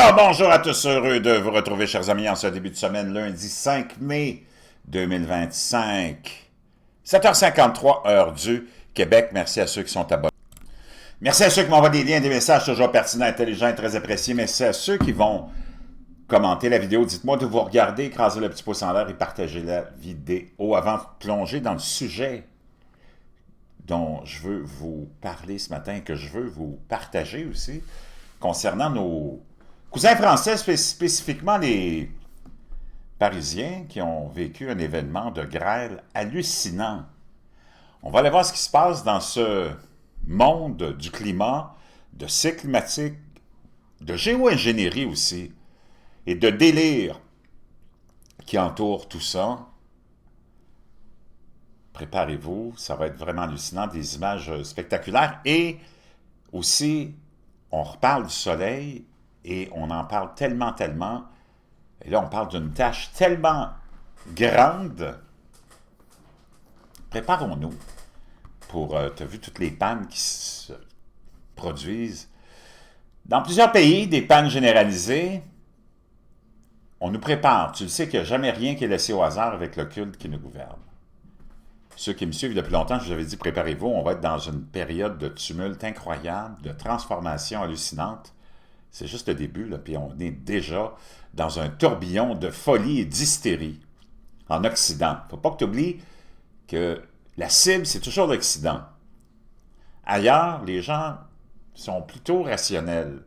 Alors, bonjour à tous, heureux de vous retrouver, chers amis, en ce début de semaine, lundi 5 mai 2025, 7h53, heure du Québec. Merci à ceux qui sont abonnés. Merci à ceux qui m'envoient des liens, des messages toujours pertinents, intelligents et très appréciés. Merci à ceux qui vont commenter la vidéo. Dites-moi de vous regarder, écrasez le petit pouce en l'air et partagez la vidéo avant de plonger dans le sujet dont je veux vous parler ce matin, que je veux vous partager aussi, concernant nos cousins français, spécifiquement les Parisiens qui ont vécu un événement de grêle hallucinant. On va aller voir ce qui se passe dans ce monde du climat, de cycle climatique, de géo-ingénierie aussi, et de délire qui entoure tout ça. Préparez-vous, ça va être vraiment hallucinant, des images spectaculaires. Et aussi, on reparle du soleil et on en parle tellement, tellement. Et là, on parle d'une tâche tellement grande. Préparons-nous pour, tu as vu toutes les pannes qui se produisent. Dans plusieurs pays, des pannes généralisées. On nous prépare. Tu le sais qu'il n'y a jamais rien qui est laissé au hasard avec le culte qui nous gouverne. Ceux qui me suivent depuis longtemps, je vous avais dit, préparez-vous, on va être dans une période de tumulte incroyable, de transformation hallucinante. C'est juste le début, là, puis on est déjà dans un tourbillon de folie et d'hystérie en Occident. Il ne faut pas que tu oublies que la cible, c'est toujours l'Occident. Ailleurs, les gens sont plutôt rationnels.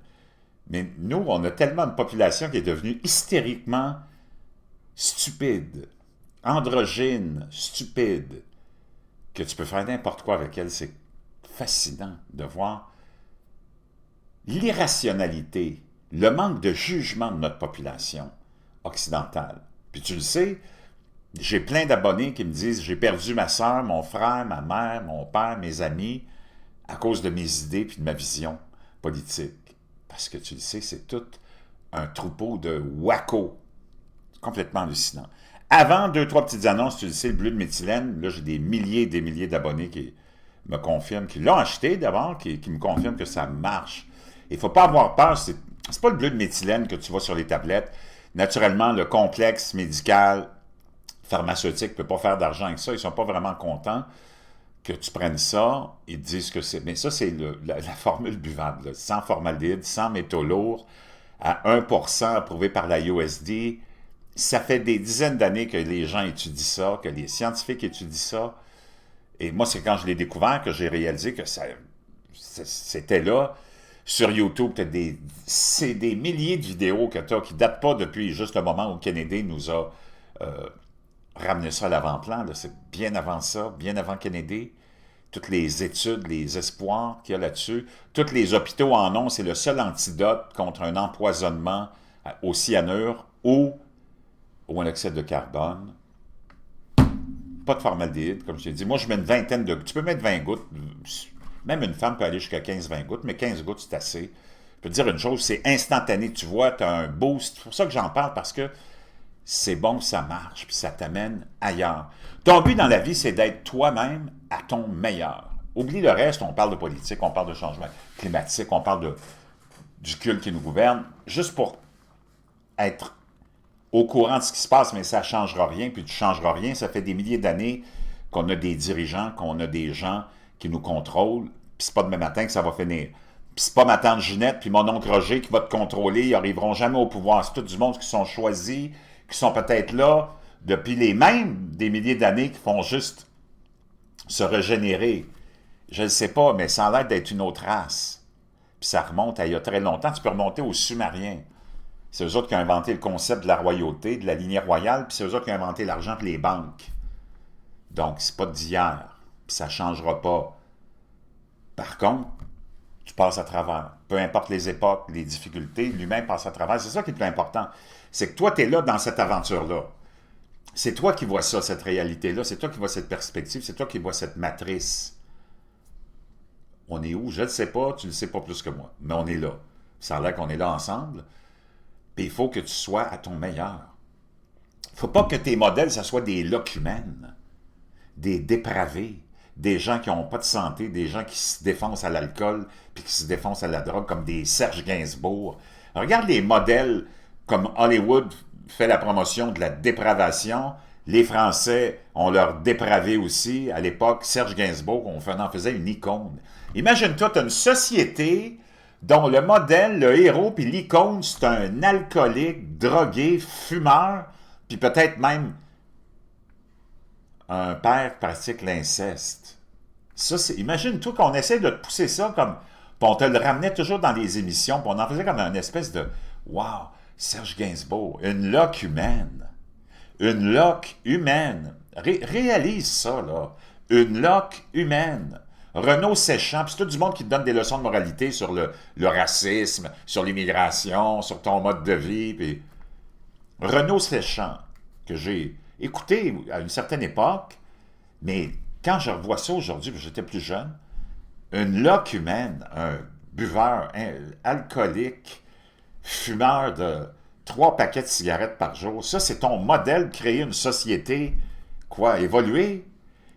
Mais nous, on a tellement de population qui est devenue hystériquement stupide, androgyne, stupide, que tu peux faire n'importe quoi avec elle. C'est fascinant de voir l'irrationalité, le manque de jugement de notre population occidentale. Puis tu le sais, j'ai plein d'abonnés qui me disent « J'ai perdu ma soeur, mon frère, ma mère, mon père, mes amis, à cause de mes idées puis de ma vision politique. » Parce que tu le sais, c'est tout un troupeau de wacko. Complètement hallucinant. Avant, deux, trois petites annonces, tu le sais, le bleu de méthylène, là, j'ai des milliers et des milliers d'abonnés qui me confirment, qui l'ont acheté d'abord, qui me confirment que ça marche. Il ne faut pas avoir peur, c'est pas le bleu de méthylène que tu vois sur les tablettes. Naturellement, le complexe médical, pharmaceutique ne peut pas faire d'argent avec ça. Ils ne sont pas vraiment contents que tu prennes ça. Ils te disent que c'est... Mais ça, c'est la formule buvable, là, sans formaldéhyde, sans métaux lourds, à 1% approuvé par la USD. Ça fait des dizaines d'années que les gens étudient ça, que les scientifiques étudient ça. Et moi, c'est quand je l'ai découvert que j'ai réalisé que c'était là. Sur YouTube, c'est des milliers de vidéos que tu as qui ne datent pas depuis juste le moment où Kennedy nous a ramené ça à l'avant-plan. C'est bien avant ça, bien avant Kennedy. Toutes les études, les espoirs qu'il y a là-dessus. Tous les hôpitaux en ont. C'est le seul antidote contre un empoisonnement au cyanure ou au monoxyde de carbone. Pas de formaldéhyde, comme je t'ai dit. Moi, je mets une vingtaine de... Tu peux mettre 20 gouttes. Même une femme peut aller jusqu'à 15-20 gouttes, mais 15 gouttes, c'est assez. Je peux te dire une chose, c'est instantané. Tu vois, tu as un boost. C'est pour ça que j'en parle, parce que c'est bon, ça marche, puis ça t'amène ailleurs. Ton but dans la vie, c'est d'être toi-même à ton meilleur. Oublie le reste, on parle de politique, on parle de changement climatique, on parle du culte qui nous gouverne, juste pour être au courant de ce qui se passe, mais ça ne changera rien, puis tu ne changeras rien. Ça fait des milliers d'années qu'on a des dirigeants, qu'on a des gens qui nous contrôlent, puis c'est pas demain matin que ça va finir. Puis c'est pas ma tante Ginette, puis mon oncle Roger qui va te contrôler, ils n'arriveront jamais au pouvoir. C'est tout du monde qui sont choisis, qui sont peut-être là depuis les mêmes des milliers d'années, qui font juste se régénérer. Je ne sais pas, mais ça a l'air d'être une autre race. Puis ça remonte à il y a très longtemps. Tu peux remonter aux Sumériens. C'est eux autres qui ont inventé le concept de la royauté, de la lignée royale, puis c'est eux autres qui ont inventé l'argent et les banques. Donc, c'est pas d'hier, puis ça ne changera pas. Par contre, tu passes à travers. Peu importe les époques, les difficultés, l'humain passe à travers. C'est ça qui est le plus important. C'est que toi, tu es là dans cette aventure-là. C'est toi qui vois ça, cette réalité-là. C'est toi qui vois cette perspective. C'est toi qui vois cette matrice. On est où? Je ne le sais pas. Tu ne le sais pas plus que moi. Mais on est là. Ça a l'air qu'on est là ensemble. Puis il faut que tu sois à ton meilleur. Il ne faut pas que tes modèles, ça soit des locumènes, des dépravés, des gens qui n'ont pas de santé, des gens qui se défoncent à l'alcool puis qui se défoncent à la drogue, comme des Serge Gainsbourg, Regarde les modèles comme Hollywood fait la promotion de la dépravation. Les Français ont leur dépravé aussi. À l'époque, Serge Gainsbourg, on en faisait une icône. Imagine-toi, tu as une société dont le modèle, le héros, puis l'icône, c'est un alcoolique, drogué, fumeur, puis peut-être même un père qui pratique l'inceste. Ça, c'est, imagine-toi qu'on essaie de te pousser ça comme... Puis on te le ramenait toujours dans les émissions, puis on en faisait comme une espèce de... Wow, Serge Gainsbourg, une loque humaine. Une loque humaine. Réalise ça, là. Une loque humaine. Renaud Séchant, puis c'est tout du monde qui te donne des leçons de moralité sur le racisme, sur l'immigration, sur ton mode de vie, puis... Renaud Séchant, que j'ai écouté à une certaine époque, mais quand je revois ça aujourd'hui, parce que j'étais plus jeune, une loque humaine, un buveur, un alcoolique, fumeur de 3 paquets de cigarettes par jour, ça c'est ton modèle, créer une société, quoi, évoluer?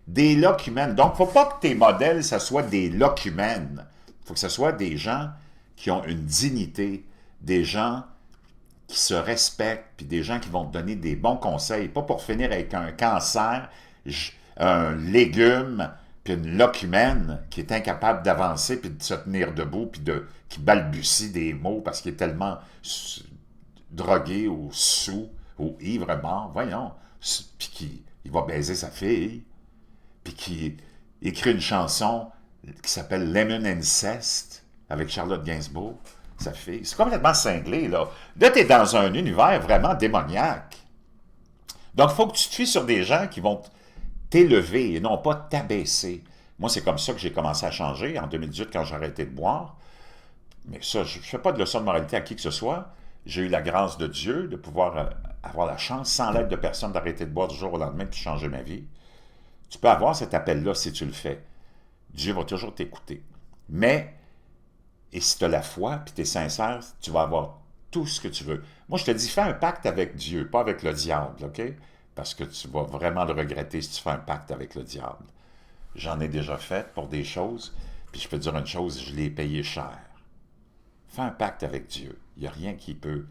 Des loques humaines. Donc, il ne faut pas que tes modèles, ça soit des loques humaines. Il faut que ce soit des gens qui ont une dignité, des gens qui se respectent, puis des gens qui vont te donner des bons conseils, pas pour finir avec un cancer, un légume, puis une loque humaine qui est incapable d'avancer, puis de se tenir debout, puis qui balbutie des mots parce qu'il est tellement drogué ou sous ou ivre mort, voyons, puis il va baiser sa fille, puis qui écrit une chanson qui s'appelle Lemon Incest avec Charlotte Gainsbourg, sa fille. C'est complètement cinglé, là. Là, tu es dans un univers vraiment démoniaque. Donc, il faut que tu te fies sur des gens qui vont t'élever et non pas t'abaisser. Moi, c'est comme ça que j'ai commencé à changer en 2018 quand j'ai arrêté de boire. Mais ça, je ne fais pas de leçon de moralité à qui que ce soit. J'ai eu la grâce de Dieu de pouvoir avoir la chance, sans l'aide de personne, d'arrêter de boire du jour au lendemain puis changer ma vie. Tu peux avoir cet appel-là si tu le fais. Dieu va toujours t'écouter. Mais, et si tu as la foi puis tu es sincère, tu vas avoir tout ce que tu veux. Moi, je te dis, fais un pacte avec Dieu, pas avec le diable, OK? Parce que tu vas vraiment le regretter si tu fais un pacte avec le diable. J'en ai déjà fait pour des choses, puis je peux te dire une chose, je l'ai payé cher. Fais un pacte avec Dieu. Il n'y a rien qui peut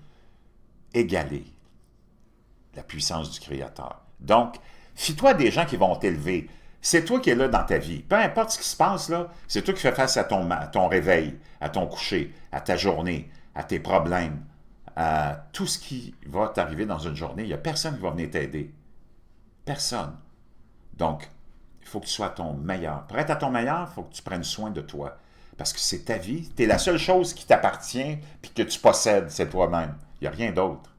égaler la puissance du Créateur. Donc, fie-toi à des gens qui vont t'élever. C'est toi qui es là dans ta vie. Peu importe ce qui se passe, là, c'est toi qui fais face à ton réveil, à ton coucher, à ta journée, à tes problèmes, à tout ce qui va t'arriver dans une journée. Il n'y a personne qui va venir t'aider. Personne. Donc, il faut que tu sois à ton meilleur. Pour être à ton meilleur, il faut que tu prennes soin de toi. Parce que c'est ta vie. Tu es la seule chose qui t'appartient puis que tu possèdes, c'est toi-même. Il n'y a rien d'autre.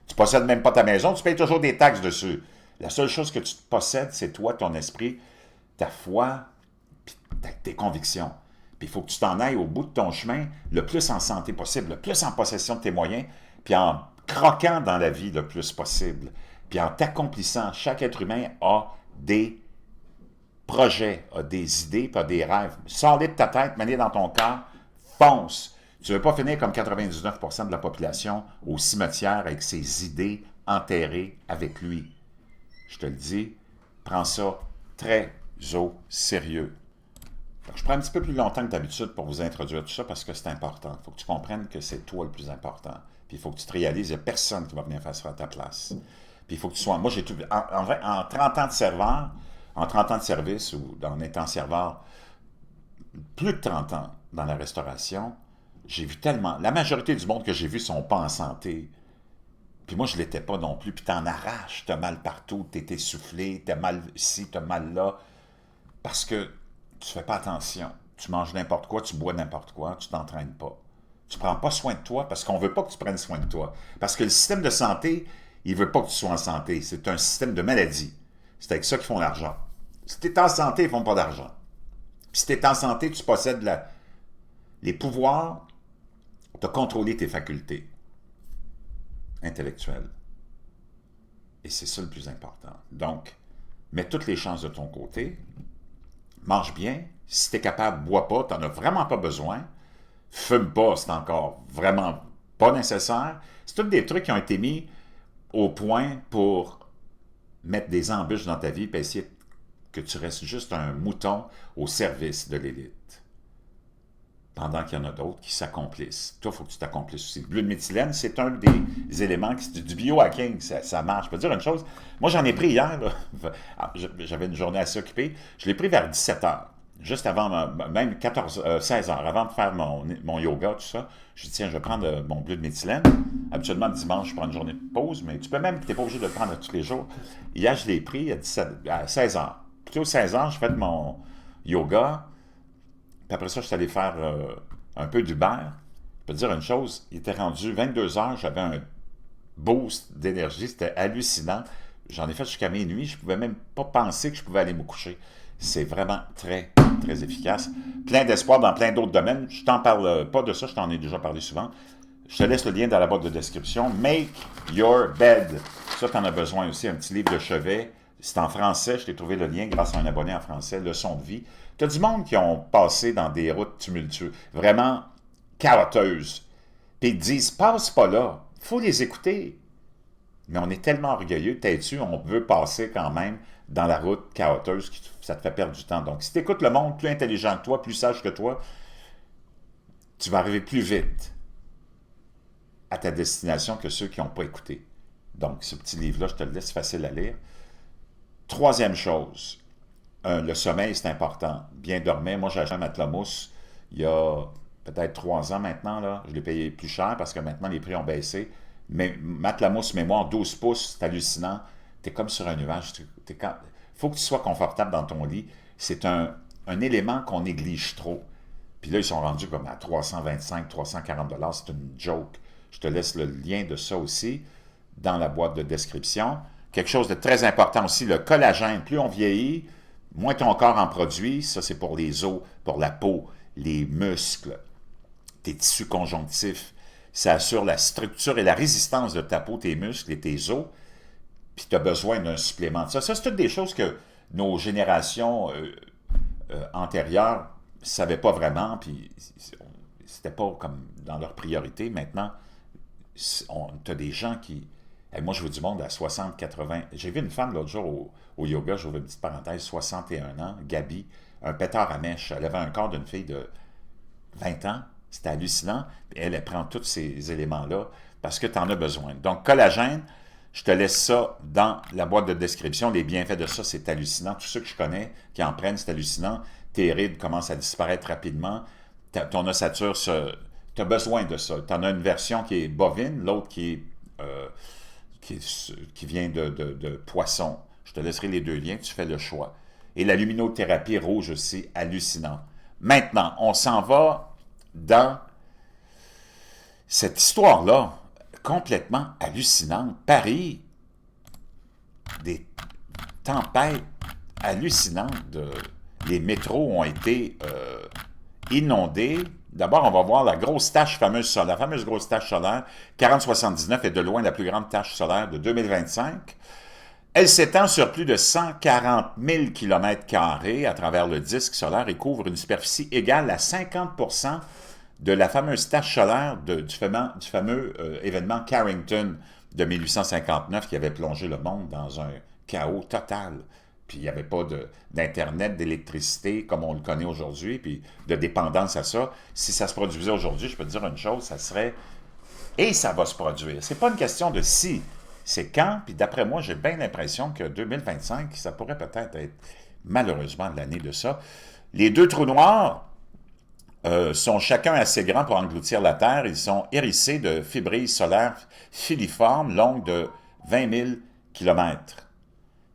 Tu ne possèdes même pas ta maison, tu payes toujours des taxes dessus. La seule chose que tu possèdes, c'est toi, ton esprit, ta foi, puis tes convictions. Puis il faut que tu t'en ailles au bout de ton chemin le plus en santé possible, le plus en possession de tes moyens, puis en croquant dans la vie le plus possible, puis en t'accomplissant. Chaque être humain a des projets, a des idées, puis a des rêves. Sors-les de ta tête, mets-les dans ton cœur, fonce. Tu ne veux pas finir comme 99% de la population au cimetière avec ses idées enterrées avec lui. Je te le dis, prends ça très au sérieux. Donc, je prends un petit peu plus longtemps que d'habitude pour vous introduire tout ça parce que c'est important. Il faut que tu comprennes que c'est toi le plus important. Puis il faut que tu te réalises, il n'y a personne qui va venir faire ça à ta place. Puis il faut que tu sois... Moi, j'ai tout... En 30 ans de serveur, en 30 ans de service ou en étant serveur, plus de 30 ans dans la restauration, j'ai vu tellement... La majorité du monde que j'ai vu ne sont pas en santé. Puis moi, je ne l'étais pas non plus. Puis t'en arraches, t'as mal partout, t'es essoufflé, t'as mal ici, t'as mal là. Parce que tu fais pas attention. Tu manges n'importe quoi, tu bois n'importe quoi, tu t'entraînes pas. Tu prends pas soin de toi parce qu'on veut pas que tu prennes soin de toi. Parce que le système de santé, il veut pas que tu sois en santé. C'est un système de maladie. C'est avec ça qu'ils font l'argent. Si tu es en santé, ils font pas d'argent. Puis si tu es en santé, tu possèdes les pouvoirs de contrôler tes facultés intellectuelles. Et c'est ça le plus important. Donc, mets toutes les chances de ton côté, mange bien, si tu es capable, bois pas, tu n'en as vraiment pas besoin, fume pas, c'est encore vraiment pas nécessaire. C'est tous des trucs qui ont été mis au point pour mettre des embûches dans ta vie et essayer que tu restes juste un mouton au service de l'élite. pendant qu'il y en a d'autres qui s'accomplissent. Toi, il faut que tu t'accomplisses aussi. Le bleu de méthylène, c'est un des éléments du biohacking, ça marche. Je peux te dire une chose, moi j'en ai pris hier, j'avais une journée assez occupée, je l'ai pris vers 17 heures, juste avant, même 16 heures, avant de faire mon yoga, tout ça. Je dis, tiens, je vais prendre mon bleu de méthylène. Habituellement, le dimanche, je prends une journée de pause, mais tu n'es pas obligé de le prendre tous les jours. Hier, je l'ai pris à 16 heures. Plutôt 16 heures, je fais mon yoga. Puis après ça, je suis allé faire un peu d'Uber. Je peux te dire une chose, il était rendu 22 heures, j'avais un boost d'énergie, c'était hallucinant. J'en ai fait jusqu'à minuit, je ne pouvais même pas penser que je pouvais aller me coucher. C'est vraiment très, très efficace. Plein d'espoir dans plein d'autres domaines. Je t'en parle pas de ça, je t'en ai déjà parlé souvent. Je te laisse le lien dans la boîte de description. Make your bed. Ça, tu en as besoin aussi, un petit livre de chevet. C'est en français, je t'ai trouvé le lien grâce à un abonné en français, Leçon de vie. Tu as du monde qui ont passé dans des routes tumultueuses, vraiment chaoteuses. Puis ils te disent, passe pas là, il faut les écouter. Mais on est tellement orgueilleux, têtu, on veut passer quand même dans la route chaoteuse, ça te fait perdre du temps. Donc, si tu écoutes le monde plus intelligent que toi, plus sage que toi, tu vas arriver plus vite à ta destination que ceux qui n'ont pas écouté. Donc, ce petit livre-là, je te le laisse facile à lire. Troisième chose, le sommeil, c'est important. Bien dormir. Moi, j'ai acheté un matelas mousse il y a peut-être 3 ans maintenant. Là. Je l'ai payé plus cher parce que maintenant, les prix ont baissé. Mais matelas mousse mémoire, 12 pouces, c'est hallucinant. Tu es comme sur un nuage. Il faut que tu sois confortable dans ton lit. C'est un élément qu'on néglige trop. Puis là, ils sont rendus comme à 325, 340 $. C'est une joke. Je te laisse le lien de ça aussi dans la boîte de description. Quelque chose de très important aussi, le collagène. Plus on vieillit, moins ton corps en produit. Ça, c'est pour les os, pour la peau, les muscles, tes tissus conjonctifs. Ça assure la structure et la résistance de ta peau, tes muscles et tes os. Puis tu as besoin d'un supplément de ça. Ça, c'est toutes des choses que nos générations antérieures ne savaient pas vraiment. Puis c'était pas comme dans leur priorité. Maintenant, tu as des gens qui... moi, je veux du monde à 60, 80... J'ai vu une femme l'autre jour au yoga, j'ouvre une petite parenthèse, 61 ans, Gabi, un pétard à mèche. Elle avait un corps d'une fille de 20 ans. C'était hallucinant. Elle prend tous ces éléments-là parce que tu en as besoin. Donc, collagène, je te laisse ça dans la boîte de description. Les bienfaits de ça, c'est hallucinant. Tous ceux que je connais qui en prennent, c'est hallucinant. Tes rides commencent à disparaître rapidement. Ton ossature, tu as besoin de ça. Tu en as une version qui est bovine, l'autre qui vient de poisson. Je te laisserai les deux liens, tu fais le choix. Et la luminothérapie rouge aussi, hallucinant. Maintenant, on s'en va dans cette histoire-là, complètement hallucinante. Paris, des tempêtes hallucinantes. Les métros ont été inondés. D'abord, on va voir la grosse tache fameuse solaire. La fameuse grosse tache solaire, 4079, est de loin la plus grande tache solaire de 2025. Elle s'étend sur plus de 140 000 km² à travers le disque solaire et couvre une superficie égale à 50% de la fameuse tache solaire du fameux événement Carrington de 1859 qui avait plongé le monde dans un chaos total. Puis il n'y avait pas d'Internet, d'électricité comme on le connaît aujourd'hui, puis de dépendance à ça. Si ça se produisait aujourd'hui, je peux te dire une chose, ça serait... Et ça va se produire. C'est pas une question de si, c'est quand, puis d'après moi, j'ai bien l'impression que 2025, ça pourrait peut-être être malheureusement l'année de ça. Les deux trous noirs sont chacun assez grands pour engloutir la Terre. Ils sont hérissés de fibrilles solaires filiformes longues de 20 000 km.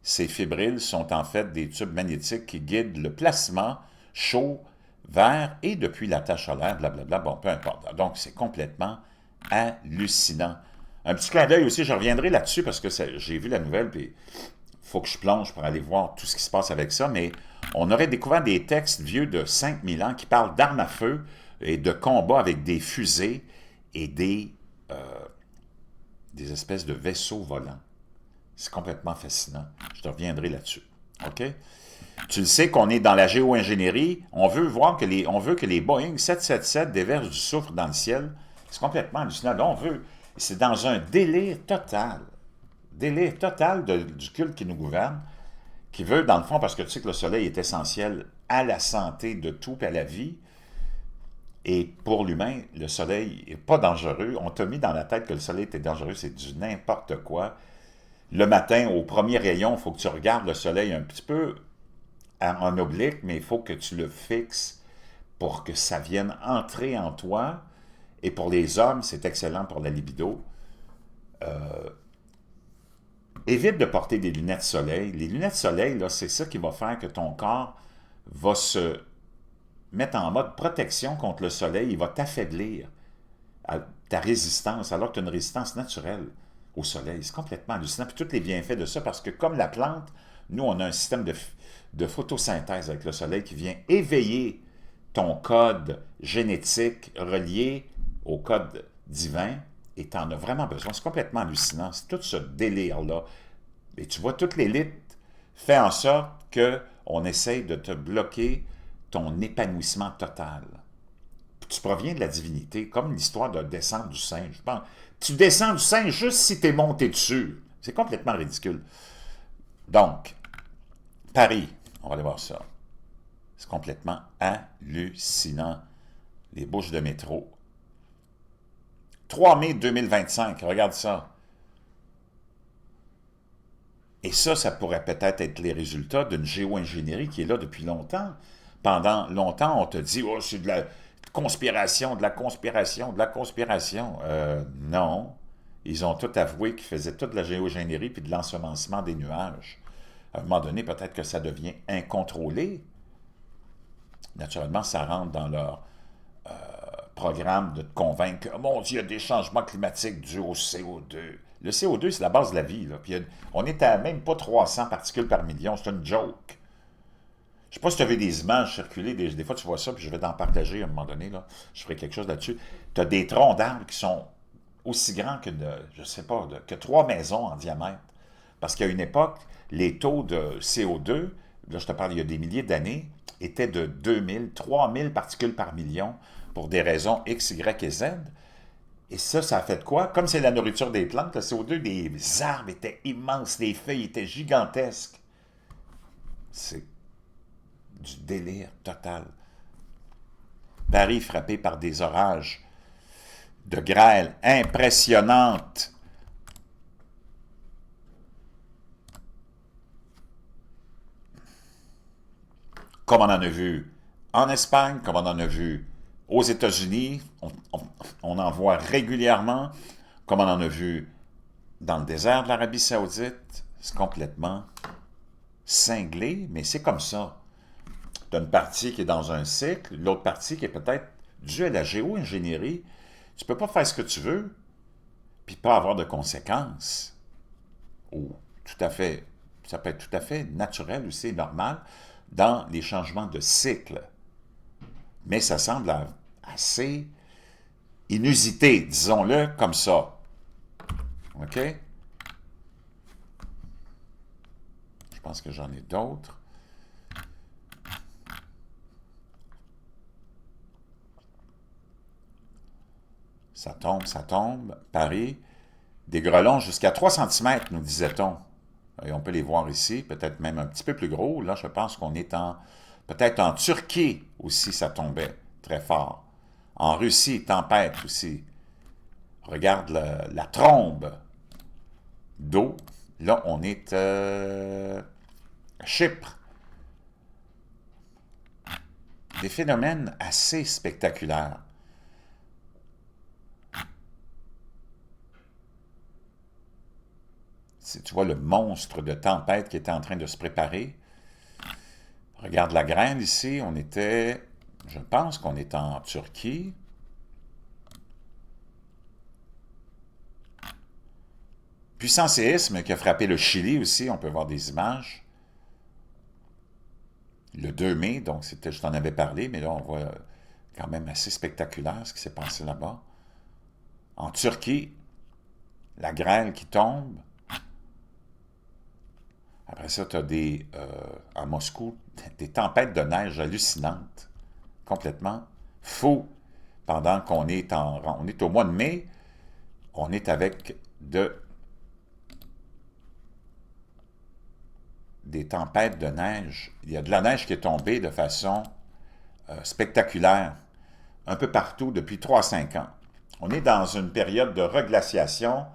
Ces fibrilles sont en fait des tubes magnétiques qui guident le plasma chaud vers et depuis la tache solaire, blablabla, bon, peu importe. Donc, c'est complètement hallucinant. Un petit clin d'œil aussi, je reviendrai là-dessus parce que j'ai vu la nouvelle, puis il faut que je plonge pour aller voir tout ce qui se passe avec ça, mais on aurait découvert des textes vieux de 5000 ans qui parlent d'armes à feu et de combats avec des fusées et des espèces de vaisseaux volants. C'est complètement fascinant. Je te reviendrai là-dessus. OK? Tu le sais qu'on est dans la géo-ingénierie. On veut que les Boeing 777 déversent du soufre dans le ciel. C'est complètement hallucinant. C'est dans un délire total. Délire total du culte qui nous gouverne, qui veut, dans le fond, parce que tu sais que le soleil est essentiel à la santé de tout et à la vie, Et pour l'humain, le soleil n'est pas dangereux. On t'a mis dans la tête que le soleil était dangereux, c'est du n'importe quoi. Le matin, au premier rayon, il faut que tu regardes le soleil un petit peu en oblique, mais il faut que tu le fixes pour que ça vienne entrer en toi. Et pour les hommes, c'est excellent pour la libido. Évite de porter des lunettes soleil. Les lunettes soleil, là, c'est ça qui va faire que ton corps va se mettre en mode protection contre le soleil. Il va t'affaiblir ta résistance, alors que tu as une résistance naturelle au soleil. C'est complètement hallucinant. Puis tous les bienfaits de ça, parce que comme la plante, nous, on a un système de photosynthèse avec le soleil qui vient éveiller ton code génétique relié au code divin, et tu en as vraiment besoin. C'est complètement hallucinant. C'est tout ce délire-là. Et tu vois, toute l'élite fait en sorte qu'on essaye de te bloquer ton épanouissement total. Tu proviens de la divinité, comme l'histoire de descendre du singe. Je pense, tu descends du singe juste si tu es monté dessus. C'est complètement ridicule. Donc, Paris, on va aller voir ça. C'est complètement hallucinant. Les bouches de métro. 3 mai 2025, regarde ça. Et ça pourrait peut-être être les résultats d'une géo-ingénierie qui est là depuis longtemps. Pendant longtemps, on te dit « Oh, c'est de la conspiration, de la conspiration, de la conspiration. » Non. Ils ont tout avoué qu'ils faisaient toute la géo-ingénierie puis de l'ensemencement des nuages. À un moment donné, peut-être que ça devient incontrôlé. Naturellement, ça rentre dans leur programme de te convaincre que, oh mon Dieu, il y a des changements climatiques dus au CO2. Le CO2, c'est la base de la vie. Là. Puis on est à même pas 300 particules par million. C'est une joke. Je ne sais pas si tu as vu des images circuler. Des fois, tu vois ça, puis je vais t'en partager à un moment donné. Là. Je ferai quelque chose là-dessus. Tu as des troncs d'arbres qui sont aussi grands que, je sais pas, que 3 maisons en diamètre. Parce qu'à une époque, les taux de CO2, là, je te parle il y a des milliers d'années, étaient de 2000, 3000 particules par million pour des raisons X, Y et Z. Et ça a fait quoi? Comme c'est la nourriture des plantes, le CO2 des arbres était immense, les feuilles étaient gigantesques. C'est du délire total. Paris frappé par des orages de grêle impressionnantes. Comme on en a vu en Espagne, comme on en a vu aux États-Unis, on en voit régulièrement, comme on en a vu dans le désert de l'Arabie Saoudite. C'est complètement cinglé, mais c'est comme ça. Tu as une partie qui est dans un cycle, l'autre partie qui est peut-être due à la géo-ingénierie. Tu ne peux pas faire ce que tu veux, puis pas avoir de conséquences. Ou tout à fait, ça peut être tout à fait naturel aussi, normal, dans les changements de cycle. Mais ça semble assez inusité, disons-le comme ça. OK? Je pense que j'en ai d'autres. Ça tombe. Paris, des grelons jusqu'à 3 cm, nous disait-on. Et on peut les voir ici, peut-être même un petit peu plus gros. Là, je pense qu'on est peut-être en Turquie aussi, ça tombait très fort. En Russie, tempête aussi. Regarde la trombe d'eau. Là, on est à Chypre. Des phénomènes assez spectaculaires. Tu vois le monstre de tempête qui était en train de se préparer. Regarde la graine ici, je pense qu'on est en Turquie. Puissant séisme qui a frappé le Chili aussi, on peut voir des images. Le 2 mai, donc je t'en avais parlé, mais là on voit quand même assez spectaculaire ce qui s'est passé là-bas. En Turquie, la grêle qui tombe. Après ça, tu as à Moscou, des tempêtes de neige hallucinantes, complètement fou. Pendant qu'on est on est au mois de mai, on est avec des tempêtes de neige. Il y a de la neige qui est tombée de façon spectaculaire. un peu partout depuis 3 à 5 ans. On est dans une période de reglaciation.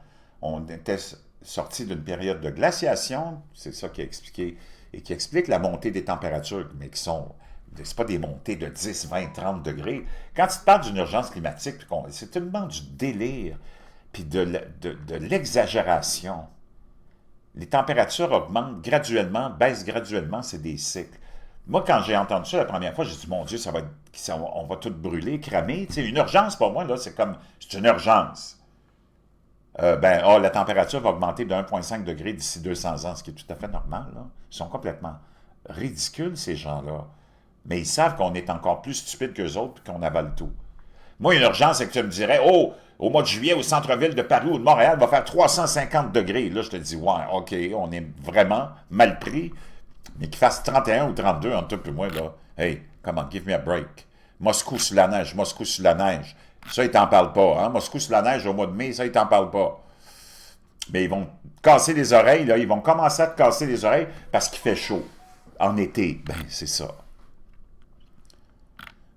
On était sorti d'une période de glaciation, c'est ça qui est expliqué, et qui explique la montée des températures, mais qui sont, c'est pas des montées de 10, 20, 30 degrés. Quand tu te parles d'une urgence climatique, c'est tellement du délire, puis de l'exagération. Les températures augmentent graduellement, baissent graduellement, c'est des cycles. Moi, quand j'ai entendu ça la première fois, j'ai dit, mon Dieu, on va tout brûler, cramer. Tu sais, une urgence, pour moi, là, c'est une urgence. La température va augmenter de 1,5 degré d'ici 200 ans, ce qui est tout à fait normal, là. Ils sont complètement ridicules, ces gens-là. Mais ils savent qu'on est encore plus stupide qu'eux autres et qu'on avale tout. Moi, une urgence, c'est que tu me dirais, oh, au mois de juillet, au centre-ville de Paris ou de Montréal, va faire 350 degrés. Là, je te dis, ouais, OK, on est vraiment mal pris. Mais qu'il fasse 31 ou 32 entre toi et moi, là. Hey, come on, give me a break. Moscou sous la neige, Moscou sous la neige. Ça, ils t'en parlent pas. Hein? Moscou sous la neige au mois de mai, ça, ils t'en parlent pas. Mais ils vont te casser les oreilles, là. Ils vont commencer à te casser les oreilles parce qu'il fait chaud. En été, ben, c'est ça.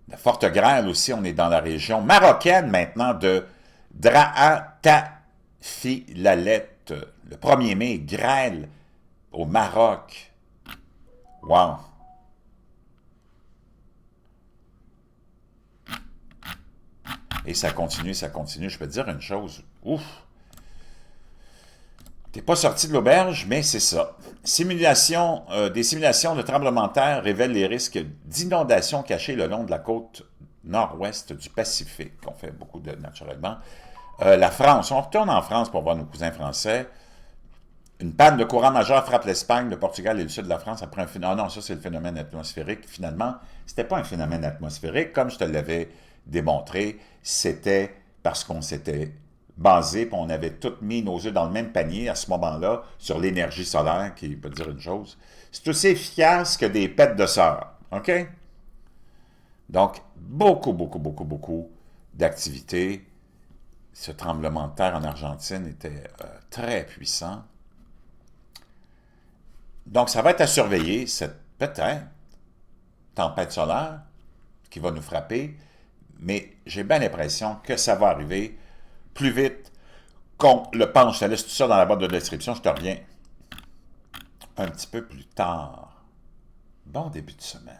La forte grêle aussi, on est dans la région marocaine maintenant de Dra'atafilalet. Le 1er mai, grêle au Maroc. Wow! Et ça continue, ça continue. Je peux te dire une chose. Ouf! T'es pas sorti de l'auberge, mais c'est ça. Des simulations de tremblements de terre révèlent les risques d'inondations cachés le long de la côte nord-ouest du Pacifique. On fait beaucoup de, naturellement. La France, on retourne en France pour voir nos cousins français. Une panne de courant majeur frappe l'Espagne, le Portugal et le sud de la France après un phénomène. Ah non, ça c'est le phénomène atmosphérique. Finalement, c'était pas un phénomène atmosphérique, comme je te l'avais démontré. C'était parce qu'on s'était basé, puis on avait tous mis nos œufs dans le même panier à ce moment-là sur l'énergie solaire, qui peut dire une chose. C'est aussi efficace que des pets de sœur. OK? Donc, beaucoup d'activités. Ce tremblement de terre en Argentine était très puissant. Donc, ça va être à surveiller, cette peut-être tempête solaire qui va nous frapper, mais j'ai bien l'impression que ça va arriver plus vite qu'on le pense. Je te laisse tout ça dans la boîte de description, je te reviens un petit peu plus tard. Bon début de semaine.